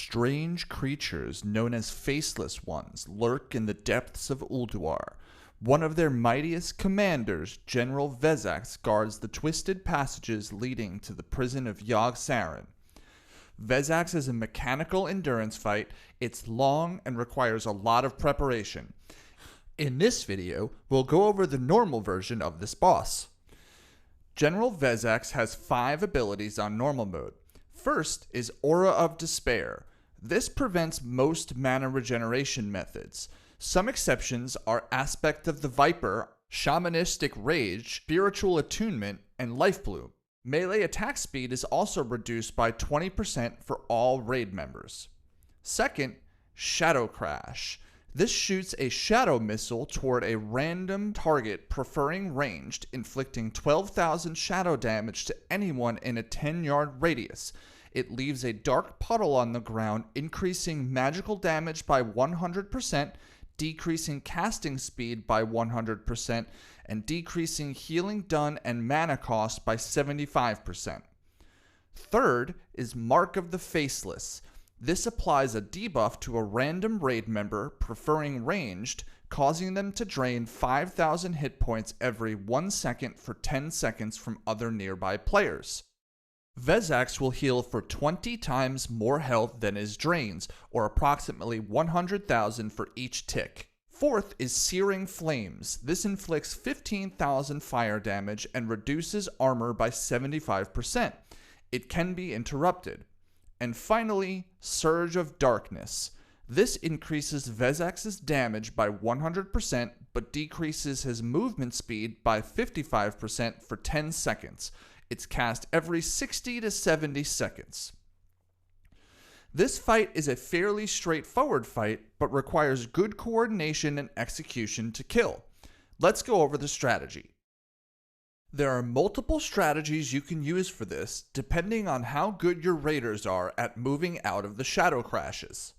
Strange creatures known as Faceless Ones lurk in the depths of Ulduar. One of their mightiest commanders, General Vezax, guards the twisted passages leading to the prison of Yogg-Saron. Vezax is a mechanical endurance fight. It's long and requires a lot of preparation. In this video, we'll go over the normal version of this boss. General Vezax has 5 abilities on normal mode. First is Aura of Despair. This prevents most mana regeneration methods. Some exceptions are Aspect of the Viper, Shamanistic Rage, Spiritual Attunement, and Life Bloom. Melee attack speed is also reduced by 20% for all raid members. Second, Shadow Crash. This shoots a shadow missile toward a random target, preferring ranged, inflicting 12,000 shadow damage to anyone in a 10-yard radius. It leaves a dark puddle on the ground, increasing magical damage by 100%, decreasing casting speed by 100%, and decreasing healing done and mana cost by 75%. Third is Mark of the Faceless. This applies a debuff to a random raid member, preferring ranged, causing them to drain 5,000 hit points every 1 second for 10 seconds from other nearby players. Vezax will heal for 20 times more health than his drains, or approximately 100,000 for each tick. Fourth is Searing Flames. This inflicts 15,000 fire damage and reduces armor by 75%. It can be interrupted. And finally, Surge of Darkness. This increases Vezax's damage by 100%, but decreases his movement speed by 55% for 10 seconds. It's cast every 60 to 70 seconds. This fight is a fairly straightforward fight, but requires good coordination and execution to kill. Let's go over the strategy. There are multiple strategies you can use for this, depending on how good your raiders are at moving out of the shadow crashes.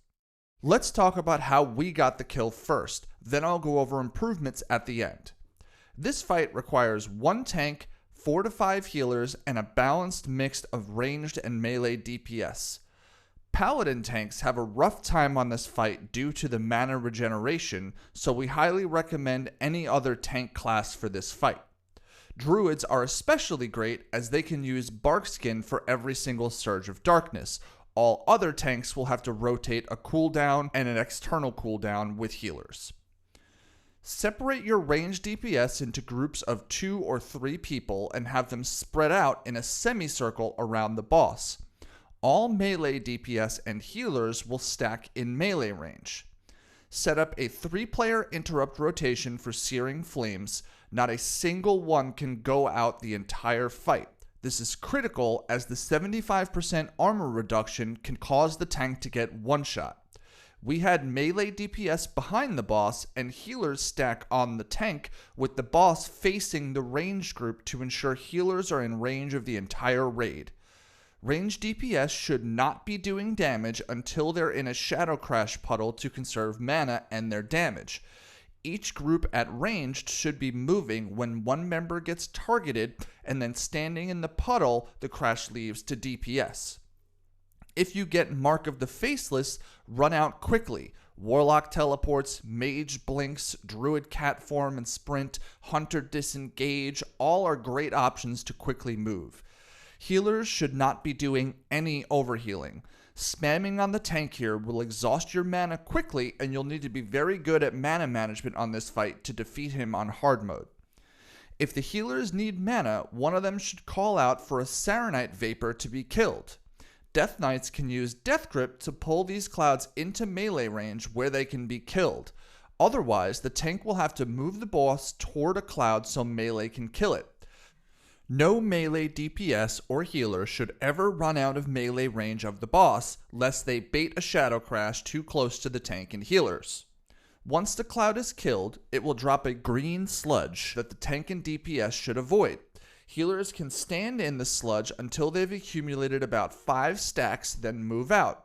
Let's talk about how we got the kill first, then I'll go over improvements at the end. This fight requires 1 tank, 4 to 5 healers, and a balanced mix of ranged and melee DPS. Paladin tanks have a rough time on this fight due to the mana regeneration, so we highly recommend any other tank class for this fight. Druids are especially great as they can use Barkskin for every single Surge of Darkness. All other tanks will have to rotate a cooldown and an external cooldown with healers. Separate your ranged DPS into groups of 2 or 3 people and have them spread out in a semicircle around the boss. All melee DPS and healers will stack in melee range. Set up a 3-player interrupt rotation for Searing Flames. Not a single one can go out the entire fight. This is critical as the 75% armor reduction can cause the tank to get one-shot. We had melee DPS behind the boss and healers stack on the tank, with the boss facing the ranged group to ensure healers are in range of the entire raid. Ranged DPS should not be doing damage until they're in a shadow crash puddle to conserve mana and their damage. Each group at ranged should be moving when one member gets targeted and then standing in the puddle the crash leaves to DPS. If you get Mark of the Faceless, run out quickly. Warlock teleports, Mage blinks, Druid cat form and sprint, Hunter disengage, all are great options to quickly move. Healers should not be doing any overhealing. Spamming on the tank here will exhaust your mana quickly, and you'll need to be very good at mana management on this fight to defeat him on hard mode. If the healers need mana, one of them should call out for a Saronite Vapor to be killed. Death Knights can use Death Grip to pull these clouds into melee range where they can be killed. Otherwise, the tank will have to move the boss toward a cloud so melee can kill it. No melee DPS or healer should ever run out of melee range of the boss, lest they bait a shadow crash too close to the tank and healers. Once the cloud is killed, it will drop a green sludge that the tank and DPS should avoid. Healers can stand in the sludge until they've accumulated about 5 stacks, then move out.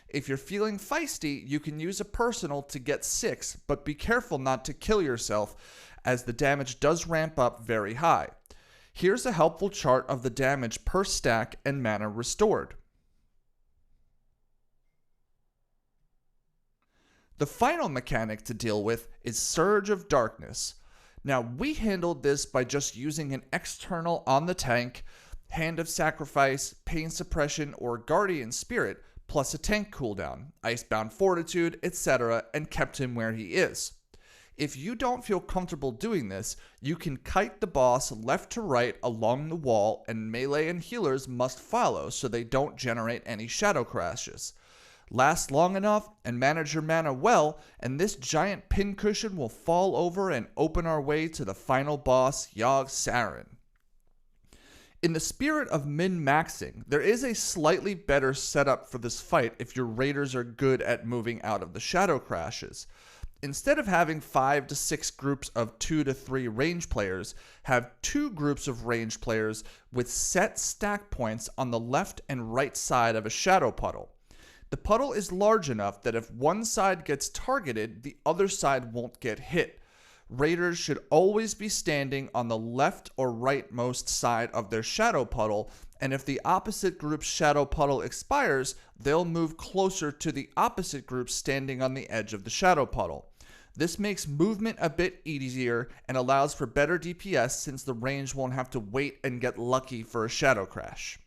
If you're feeling feisty, you can use a personal to get 6, but be careful not to kill yourself, as the damage does ramp up very high. Here's a helpful chart of the damage per stack and mana restored. The final mechanic to deal with is Surge of Darkness. Now, we handled this by just using an external on the tank, Hand of Sacrifice, Pain Suppression, or Guardian Spirit, plus a tank cooldown, Icebound Fortitude, etc., and kept him where he is. If you don't feel comfortable doing this, you can kite the boss left to right along the wall, and melee and healers must follow so they don't generate any shadow crashes. Last long enough and manage your mana well, and this giant pincushion will fall over and open our way to the final boss, Yogg Saron. In the spirit of min-maxing, there is a slightly better setup for this fight if your raiders are good at moving out of the shadow crashes. Instead of having 5 to 6 groups of 2 to 3 range players, have 2 groups of range players with set stack points on the left and right side of a shadow puddle. The puddle is large enough that if one side gets targeted, the other side won't get hit. Raiders should always be standing on the left or rightmost side of their shadow puddle, and if the opposite group's shadow puddle expires, they'll move closer to the opposite group standing on the edge of the shadow puddle. This makes movement a bit easier and allows for better DPS since the range won't have to wait and get lucky for a shadow crash.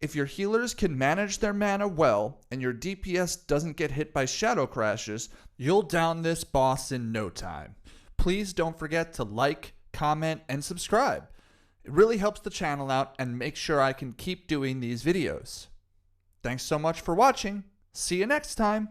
If your healers can manage their mana well and your DPS doesn't get hit by shadow crashes, you'll down this boss in no time. Please don't forget to like, comment, and subscribe. It really helps the channel out and makes sure I can keep doing these videos. Thanks so much for watching. See you next time.